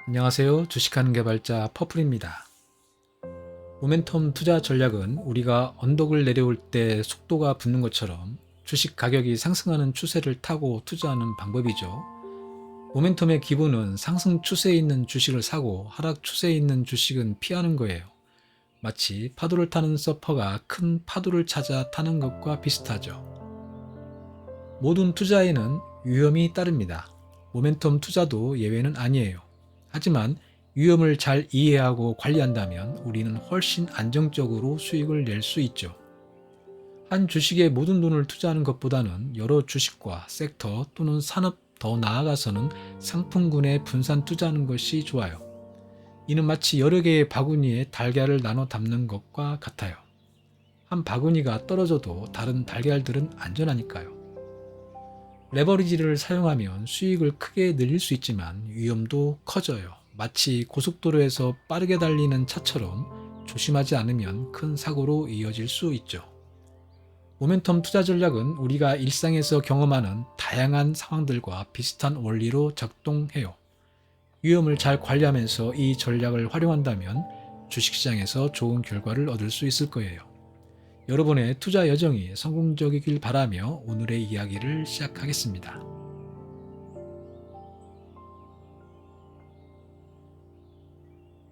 안녕하세요. 주식하는 개발자 퍼플입니다. 모멘텀 투자 전략은 우리가 언덕을 내려올 때 속도가 붙는 것처럼 주식 가격이 상승하는 추세를 타고 투자하는 방법이죠. 모멘텀의 기본은 상승 추세에 있는 주식을 사고 하락 추세에 있는 주식은 피하는 거예요. 마치 파도를 타는 서퍼가 큰 파도를 찾아 타는 것과 비슷하죠. 모든 투자에는 위험이 따릅니다. 모멘텀 투자도 예외는 아니에요. 하지만 위험을 잘 이해하고 관리한다면 우리는 훨씬 안정적으로 수익을 낼 수 있죠. 한 주식에 모든 돈을 투자하는 것보다는 여러 주식과 섹터 또는 산업, 더 나아가서는 상품군에 분산 투자하는 것이 좋아요. 이는 마치 여러 개의 바구니에 달걀을 나눠 담는 것과 같아요. 한 바구니가 떨어져도 다른 달걀들은 안전하니까요. 레버리지를 사용하면 수익을 크게 늘릴 수 있지만 위험도 커져요. 마치 고속도로에서 빠르게 달리는 차처럼 조심하지 않으면 큰 사고로 이어질 수 있죠. 모멘텀 투자 전략은 우리가 일상에서 경험하는 다양한 상황들과 비슷한 원리로 작동해요. 위험을 잘 관리하면서 이 전략을 활용한다면 주식시장에서 좋은 결과를 얻을 수 있을 거예요. 여러분의 투자 여정이 성공적이길 바라며 오늘의 이야기를 시작하겠습니다.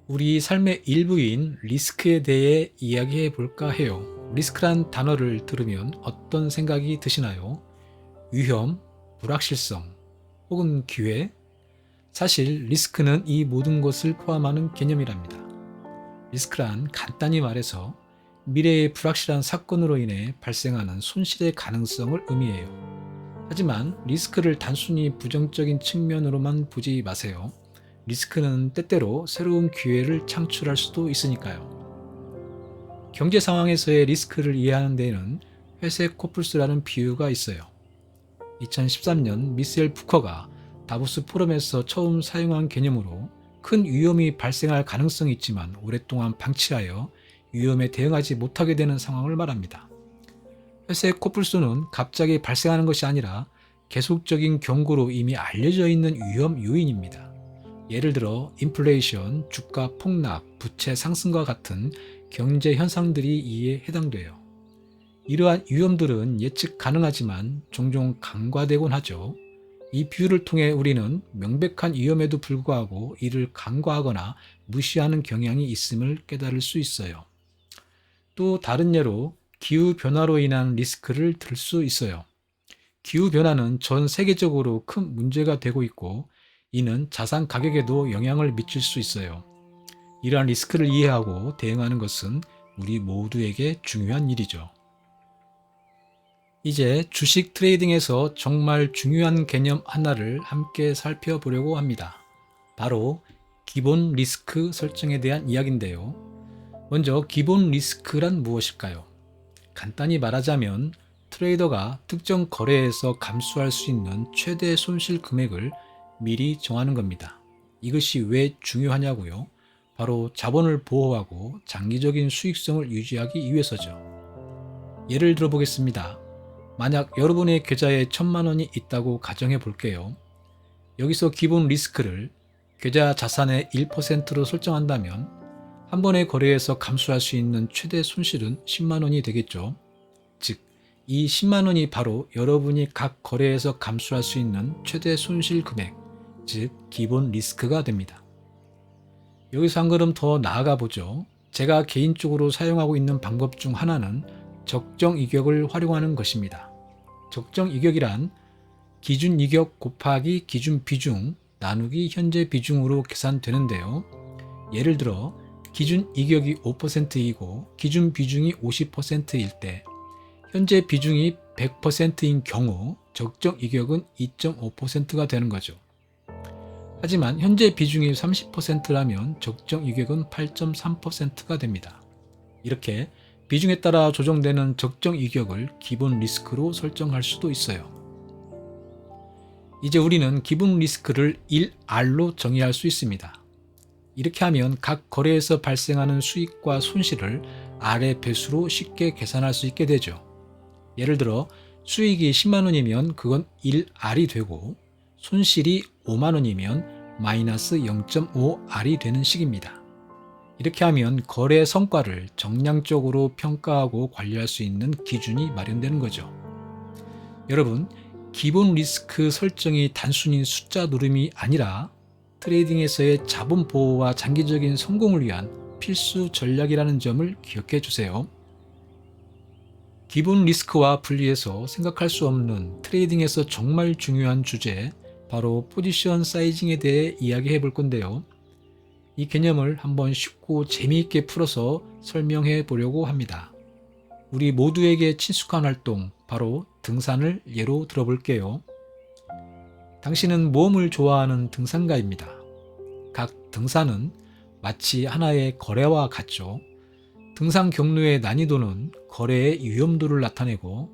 우리 삶의 일부인 리스크에 대해 이야기해 볼까 해요. 리스크란 단어를 들으면 어떤 생각이 드시나요? 위험, 불확실성, 혹은 기회? 사실 리스크는 이 모든 것을 포함하는 개념이랍니다. 리스크란 간단히 말해서 미래의 불확실한 사건으로 인해 발생하는 손실의 가능성을 의미해요. 하지만 리스크를 단순히 부정적인 측면으로만 보지 마세요. 리스크는 때때로 새로운 기회를 창출할 수도 있으니까요. 경제 상황에서의 리스크를 이해하는 데에는 회색 코뿔소라는 비유가 있어요. 2013년 미셀 부커가 다보스 포럼에서 처음 사용한 개념으로 큰 위험이 발생할 가능성이 있지만 오랫동안 방치하여 위험에 대응하지 못하게 되는 상황을 말합니다. 회색 코뿔소는 갑자기 발생하는 것이 아니라 계속적인 경고로 이미 알려져 있는 위험 요인입니다. 예를 들어 인플레이션, 주가 폭락, 부채 상승과 같은 경제 현상들이 이에 해당돼요. 이러한 위험들은 예측 가능하지만 종종 간과되곤 하죠. 이 비유를 통해 우리는 명백한 위험에도 불구하고 이를 간과하거나 무시하는 경향이 있음을 깨달을 수 있어요. 또 다른 예로 기후변화로 인한 리스크를 들 수 있어요. 기후변화는 전 세계적으로 큰 문제가 되고 있고 이는 자산 가격에도 영향을 미칠 수 있어요. 이러한 리스크를 이해하고 대응하는 것은 우리 모두에게 중요한 일이죠. 이제 주식 트레이딩에서 정말 중요한 개념 하나를 함께 살펴보려고 합니다. 바로 기본 리스크 설정에 대한 이야기인데요. 먼저 기본 리스크란 무엇일까요? 간단히 말하자면 트레이더가 특정 거래에서 감수할 수 있는 최대 손실 금액을 미리 정하는 겁니다. 이것이 왜 중요하냐고요? 바로 자본을 보호하고 장기적인 수익성을 유지하기 위해서죠. 예를 들어 보겠습니다. 만약 여러분의 계좌에 1,000만 원이 있다고 가정해 볼게요. 여기서 기본 리스크를 계좌 자산의 1%로 설정한다면 한 번의 거래에서 감수할 수 있는 최대 손실은 10만 원이 되겠죠. 즉, 이 10만 원이 바로 여러분이 각 거래에서 감수할 수 있는 최대 손실 금액, 즉 기본 리스크가 됩니다. 여기서 한 걸음 더 나아가 보죠. 제가 개인적으로 사용하고 있는 방법 중 하나는 적정 이격을 활용하는 것입니다. 적정 이격이란 기준 이격 곱하기 기준 비중 나누기 현재 비중으로 계산되는데요. 예를 들어 기준 이격이 5%이고 기준 비중이 50%일 때 현재 비중이 100%인 경우 적정 이격은 2.5%가 되는 거죠. 하지만 현재 비중이 30%라면 적정 이격은 8.3%가 됩니다. 이렇게 비중에 따라 조정되는 적정 이격을 기본 리스크로 설정할 수도 있어요. 이제 우리는 기본 리스크를 1R로 정의할 수 있습니다. 이렇게 하면 각 거래에서 발생하는 수익과 손실을 R의 배수로 쉽게 계산할 수 있게 되죠. 예를 들어 수익이 10만 원이면 그건 1R이 되고 손실이 5만 원이면 마이너스 0.5R이 되는 식입니다. 이렇게 하면 거래 성과를 정량적으로 평가하고 관리할 수 있는 기준이 마련되는 거죠. 여러분, 기본 리스크 설정이 단순히 숫자 누름이 아니라 트레이딩에서의 자본 보호와 장기적인 성공을 위한 필수 전략이라는 점을 기억해 주세요. 기본 리스크와 분리해서 생각할 수 없는 트레이딩에서 정말 중요한 주제, 바로 포지션 사이징에 대해 이야기해 볼 건데요. 이 개념을 한번 쉽고 재미있게 풀어서 설명해 보려고 합니다. 우리 모두에게 친숙한 활동, 바로 등산을 예로 들어볼게요. 당신은 모험을 좋아하는 등산가입니다. 각 등산은 마치 하나의 거래와 같죠. 등산 경로의 난이도는 거래의 위험도를 나타내고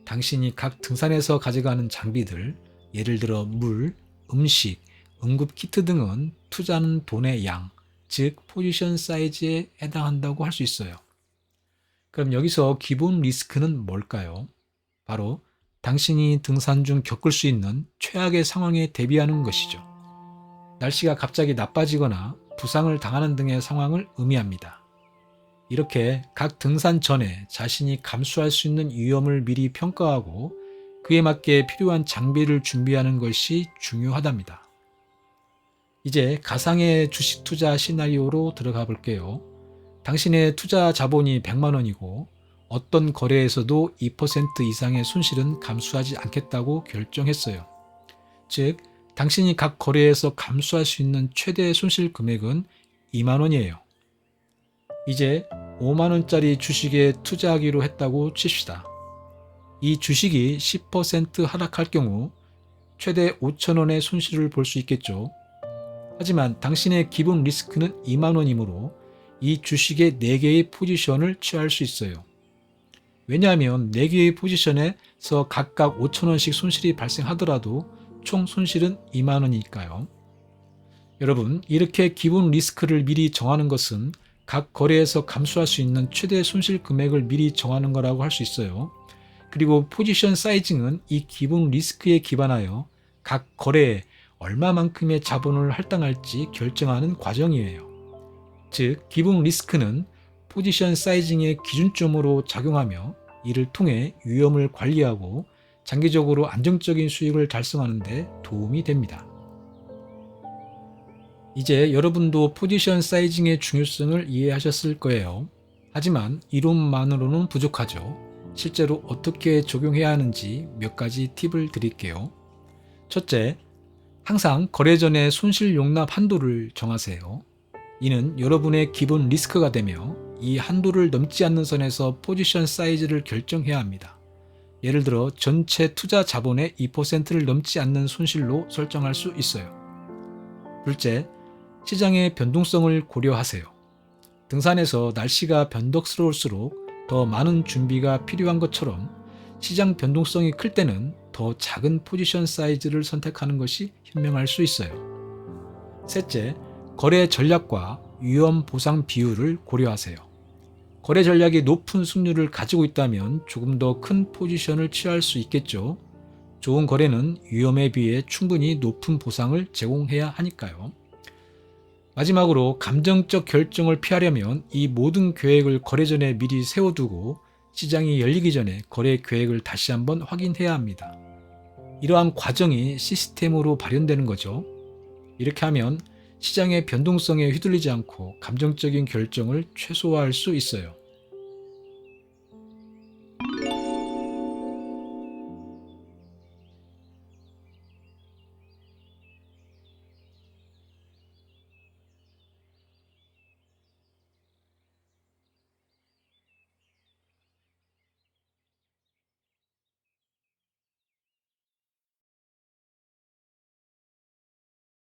당신이 각 등산에서 가져가는 장비들, 예를 들어 물, 음식, 응급 키트 등은 투자하는 돈의 양, 즉 포지션 사이즈에 해당한다고 할 수 있어요. 그럼 여기서 기본 리스크는 뭘까요? 바로 당신이 등산 중 겪을 수 있는 최악의 상황에 대비하는 것이죠. 날씨가 갑자기 나빠지거나 부상을 당하는 등의 상황을 의미합니다. 이렇게 각 등산 전에 자신이 감수할 수 있는 위험을 미리 평가하고 그에 맞게 필요한 장비를 준비하는 것이 중요하답니다. 이제 가상의 주식 투자 시나리오로 들어가 볼게요. 당신의 투자 자본이 100만 원이고 어떤 거래에서도 2% 이상의 손실은 감수하지 않겠다고 결정했어요. 즉, 당신이 각 거래에서 감수할 수 있는 최대 손실 금액은 2만 원이에요. 이제 5만 원짜리 주식에 투자하기로 했다고 칩시다. 이 주식이 10% 하락할 경우 최대 5천 원의 손실을 볼 수 있겠죠. 하지만 당신의 기본 리스크는 2만 원이므로 이 주식의 4개의 포지션을 취할 수 있어요. 왜냐하면 4개의 포지션에서 각각 5천 원씩 손실이 발생하더라도 총 손실은 2만 원이니까요. 여러분, 이렇게 기본 리스크를 미리 정하는 것은 각 거래에서 감수할 수 있는 최대 손실 금액을 미리 정하는 거라고 할 수 있어요. 그리고 포지션 사이징은 이 기본 리스크에 기반하여 각 거래에 얼마만큼의 자본을 할당할지 결정하는 과정이에요. 즉, 기본 리스크는 포지션 사이징의 기준점으로 작용하며 이를 통해 위험을 관리하고 장기적으로 안정적인 수익을 달성하는 데 도움이 됩니다. 이제 여러분도 포지션 사이징의 중요성을 이해하셨을 거예요. 하지만 이론만으로는 부족하죠. 실제로 어떻게 적용해야 하는지 몇 가지 팁을 드릴게요. 첫째, 항상 거래 전에 손실 용납 한도를 정하세요. 이는 여러분의 기본 리스크가 되며 이 한도를 넘지 않는 선에서 포지션 사이즈를 결정해야 합니다. 예를 들어 전체 투자 자본의 2%를 넘지 않는 손실로 설정할 수 있어요. 둘째, 시장의 변동성을 고려하세요. 등산에서 날씨가 변덕스러울수록 더 많은 준비가 필요한 것처럼 시장 변동성이 클 때는 더 작은 포지션 사이즈를 선택하는 것이 현명할 수 있어요. 셋째, 거래 전략과 위험 보상 비율을 고려하세요. 거래 전략이 높은 승률을 가지고 있다면 조금 더 큰 포지션을 취할 수 있겠죠. 좋은 거래는 위험에 비해 충분히 높은 보상을 제공해야 하니까요. 마지막으로 감정적 결정을 피하려면 이 모든 계획을 거래 전에 미리 세워두고 시장이 열리기 전에 거래 계획을 다시 한번 확인해야 합니다. 이러한 과정이 시스템으로 발현되는 거죠. 이렇게 하면 시장의 변동성에 휘둘리지 않고 감정적인 결정을 최소화할 수 있어요.